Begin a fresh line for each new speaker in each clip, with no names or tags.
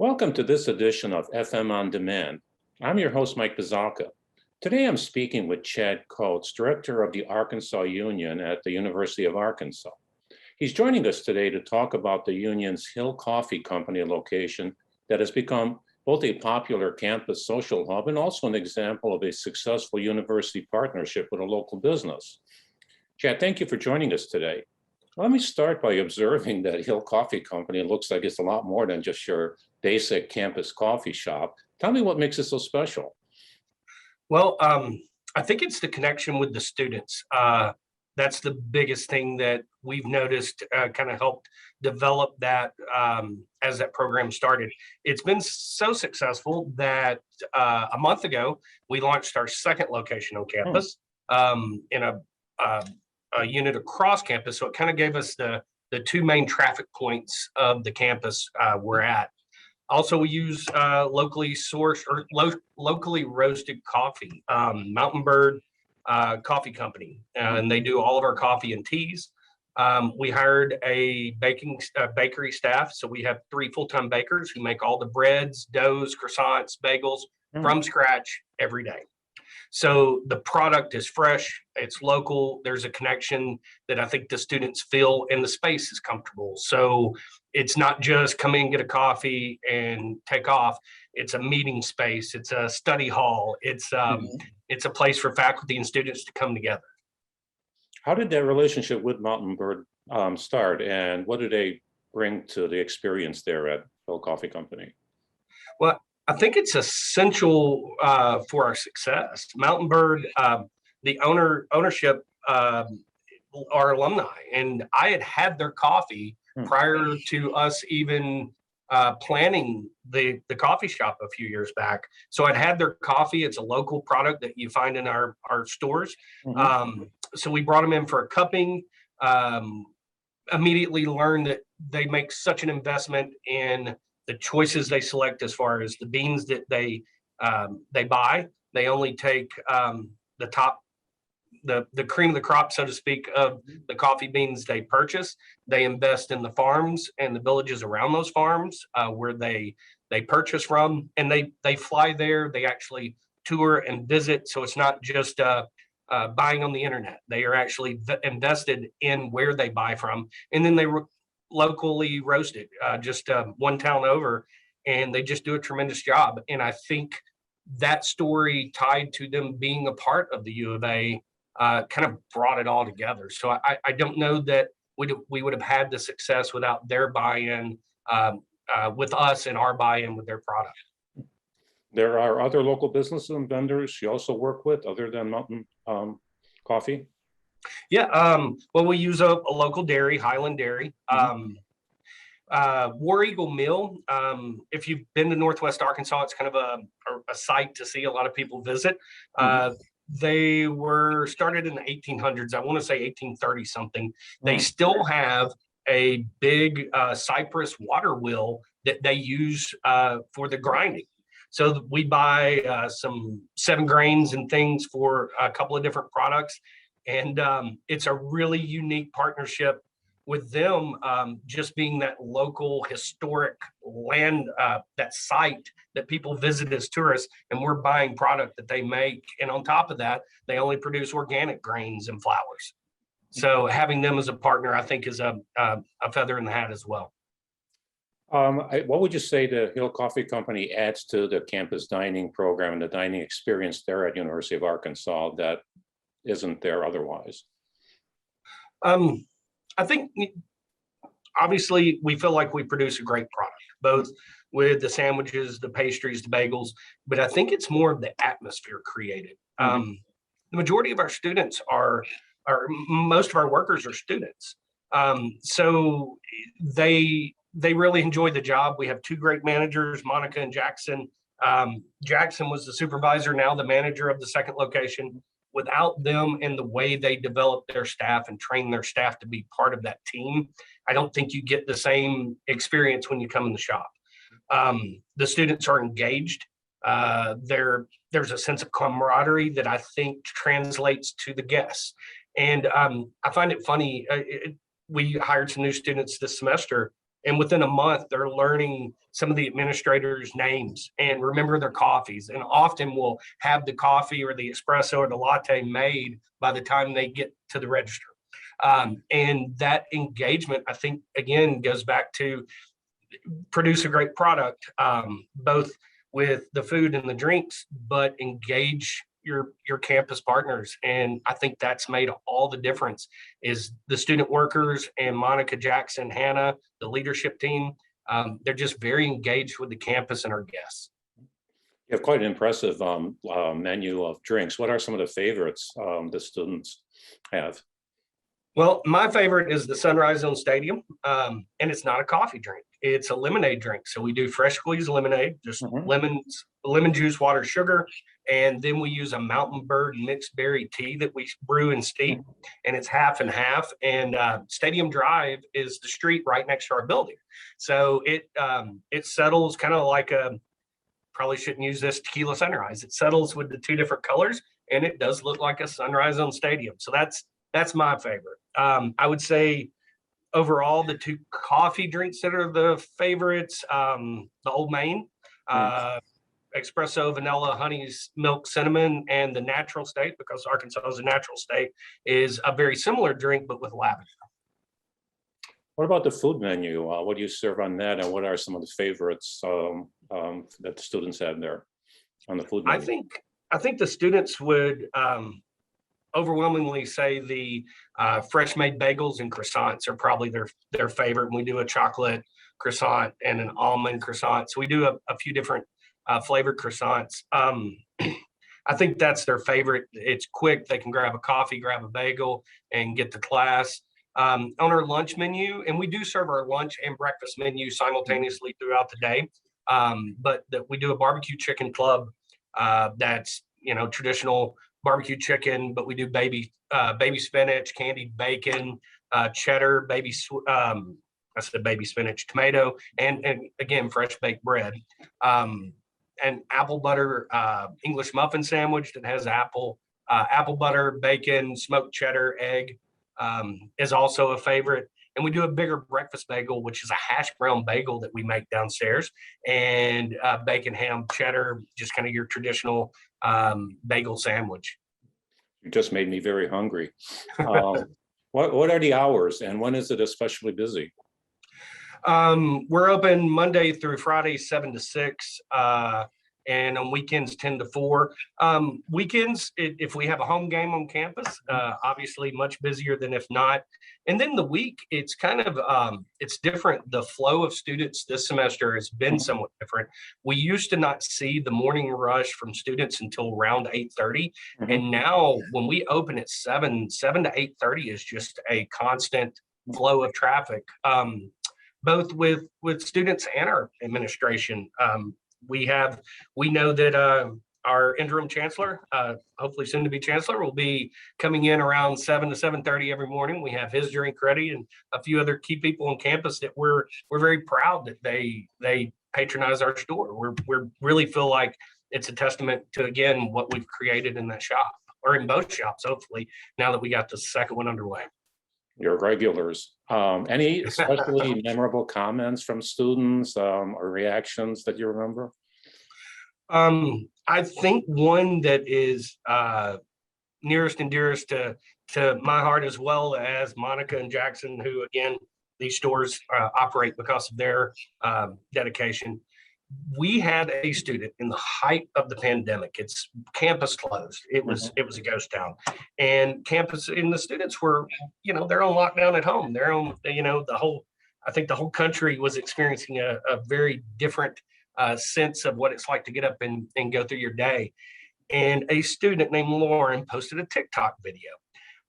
Welcome to this edition of FM On Demand. I'm your host, Mike Bizalka. Today I'm speaking with Chad Coates, Director of the Arkansas Union at the University of Arkansas. He's joining us today to talk about the union's Hill Coffee Company location that has become both a popular campus social hub and also an example of a successful university partnership with a local business. Chad, thank you for joining us today. Let me start by observing that Hill Coffee Company looks like it's a lot more than just your basic campus coffee shop. Tell me what makes it so special.
Well, I think it's the connection with the students. That's the biggest thing that we've noticed kind of helped develop that as that program started. It's been so successful that a month ago, we launched our second location on campus in a unit across campus. So it kind of gave us the two main traffic points of the campus we're at. Also, we use locally sourced or locally roasted coffee, Mountain Bird Coffee Company, and they do all of our coffee and teas. We hired a bakery staff, so we have 3 full-time bakers who make all the breads, doughs, croissants, bagels from scratch every day. So the product is fresh, it's local, there's a connection that I think the students feel, and the space is comfortable. So it's not just come in, get a coffee and take off. It's a meeting space, it's a study hall, it's a place for faculty and students to come together.
How did that relationship with Mountain Bird start, and what do they bring to the experience there at Hill Coffee Company?
Well, I think it's essential for our success. Mountain Bird, the ownership are alumni, and I had their coffee prior to us even planning the coffee shop a few years back. So I'd had their coffee. It's a local product that you find in our stores. So we brought them in for a cupping. Immediately learned that they make such an investment in the choices they select as far as the beans that they buy. They only take the cream of the crop, so to speak, of the coffee beans they purchase. They invest in the farms and the villages around those farms where they purchase from, and they fly there. They actually tour and visit, so it's not just buying on the internet. They are actually invested in where they buy from, and then they locally roasted just one town over, and they just do a tremendous job. And I think that story tied to them being a part of the U of A kind of brought it all together. So I don't know that we would have had the success without their buy-in with us and our buy-in with their product.
There are other local businesses and vendors you also work with other than Mountain Coffee?
Yeah, well, we use a local dairy, Highland Dairy. War Eagle Mill, if you've been to Northwest Arkansas, it's kind of a site to see. A lot of people visit. They were started in the 1800s. I want to say 1830 something. They still have a big cypress water wheel that they use for the grinding. So we buy some 7 grains and things for a couple of different products. And it's a really unique partnership with them, just being that local historic land, that site that people visit as tourists, and we're buying product that they make. And on top of that, they only produce organic grains and flours. So having them as a partner, I think, is a feather in the hat as well.
What would you say the Hill Coffee Company adds to the campus dining program and the dining experience there at University of Arkansas that isn't there otherwise?
I think obviously we feel like we produce a great product, both with the sandwiches, the pastries, the bagels, but I think it's more of the atmosphere created. The majority of our students most of our workers are students. So they really enjoy the job. We have 2 great managers, Monica and Jackson. Jackson was the supervisor, now the manager of the second location. Without them and the way they develop their staff and train their staff to be part of that team, I don't think you get the same experience when you come in the shop. The students are engaged. There's a sense of camaraderie that I think translates to the guests. And I find it funny. We hired some new students this semester, And within a month, they're learning some of the administrators' names and remember their coffees. And often will have the coffee or the espresso or the latte made by the time they get to the register. And that engagement, I think, again, goes back to produce a great product, both with the food and the drinks, but engage your campus partners. And I think that's made all the difference is the student workers and Monica, Jackson, Hannah, the leadership team. They're just very engaged with the campus and our guests.
You have quite an impressive menu of drinks. What are some of the favorites the students have?
Well, my favorite is the Sunrise Zone Stadium, and it's not a coffee drink. It's a lemonade drink. So we do fresh squeezed lemonade, just lemon juice, water, sugar, and then we use a Mountain Bird mixed berry tea that we brew and steep, and it's half and half. And Stadium Drive is the street right next to our building, so it settles kind of like a. Probably shouldn't use this tequila sunrise. It settles with the two different colors, and it does look like a sunrise on stadium. So that's my favorite. I would say overall, the two coffee drinks that are the favorites, the Old Main, espresso, vanilla, honey, milk, cinnamon, and the natural state, because Arkansas is a natural state, is a very similar drink, but with lavender.
What about the food menu? What do you serve on that, and what are some of the favorites that the students have there on the food menu?
I think the students would overwhelmingly say the fresh made bagels and croissants are probably their favorite. And we do a chocolate croissant and an almond croissant. So we do a few different flavored croissants. I think that's their favorite. It's quick. They can grab a coffee, grab a bagel, and get to class. On our lunch menu, and we do serve our lunch and breakfast menu simultaneously throughout the day. But we do a barbecue chicken club that's traditional barbecue chicken, but we do baby spinach, candied bacon, cheddar, baby spinach, tomato, and again fresh baked bread. An apple butter English muffin sandwich that has apple butter, bacon, smoked cheddar, egg. Is also a favorite. And we do a bigger breakfast bagel, which is a hash brown bagel that we make downstairs, and bacon, ham, cheddar, just kind of your traditional bagel sandwich.
You just made me very hungry. What are the hours, and when is it especially busy?
We're open Monday through Friday, 7 to 6. And on weekends 10 to 4. Weekends, if we have a home game on campus, obviously much busier than if not. And then the week, it's kind of it's different. The flow of students this semester has been somewhat different. We used to not see the morning rush from students until around 8:30, and now when we open at 7 to 8:30 is just a constant flow of traffic, both with students and our administration. We know that our interim chancellor, hopefully soon to be chancellor, will be coming in around 7 to 7:30 every morning. We have his drink ready, and a few other key people on campus that we're very proud that they patronize our store. We really feel like it's a testament to, again, what we've created in that shop, or in both shops, hopefully, now that we got the second one underway.
Your regulars. Any especially memorable comments from students or reactions that you remember?
I think one that is nearest and dearest to my heart, as well as Monica and Jackson, who, again, these stores operate because of their dedication. We had a student in the height of the pandemic. It's campus closed. It was a ghost town, and the students were, they're on lockdown at home. They're on, I think the whole country was experiencing a very different sense of what it's like to get up and go through your day. And a student named Lauren posted a TikTok video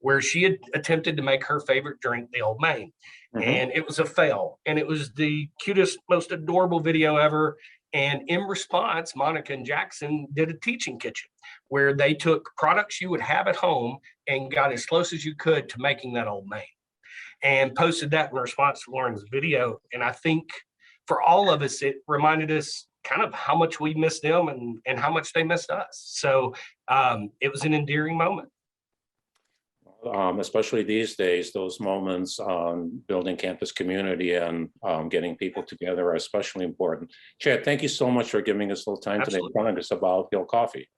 where she had attempted to make her favorite drink the Old Main. And it was a fail. And it was the cutest, most adorable video ever. And in response, Monica and Jackson did a teaching kitchen where they took products you would have at home and got as close as you could to making that Old Main, and posted that in response to Lauren's video. And I think for all of us, it reminded us kind of how much we missed them and how much they missed us. So it was an endearing moment.
Especially these days, those moments on building campus community and getting people together are especially important. Chad, thank you so much for giving us a little time today
Absolutely.
telling us about Hill Coffee.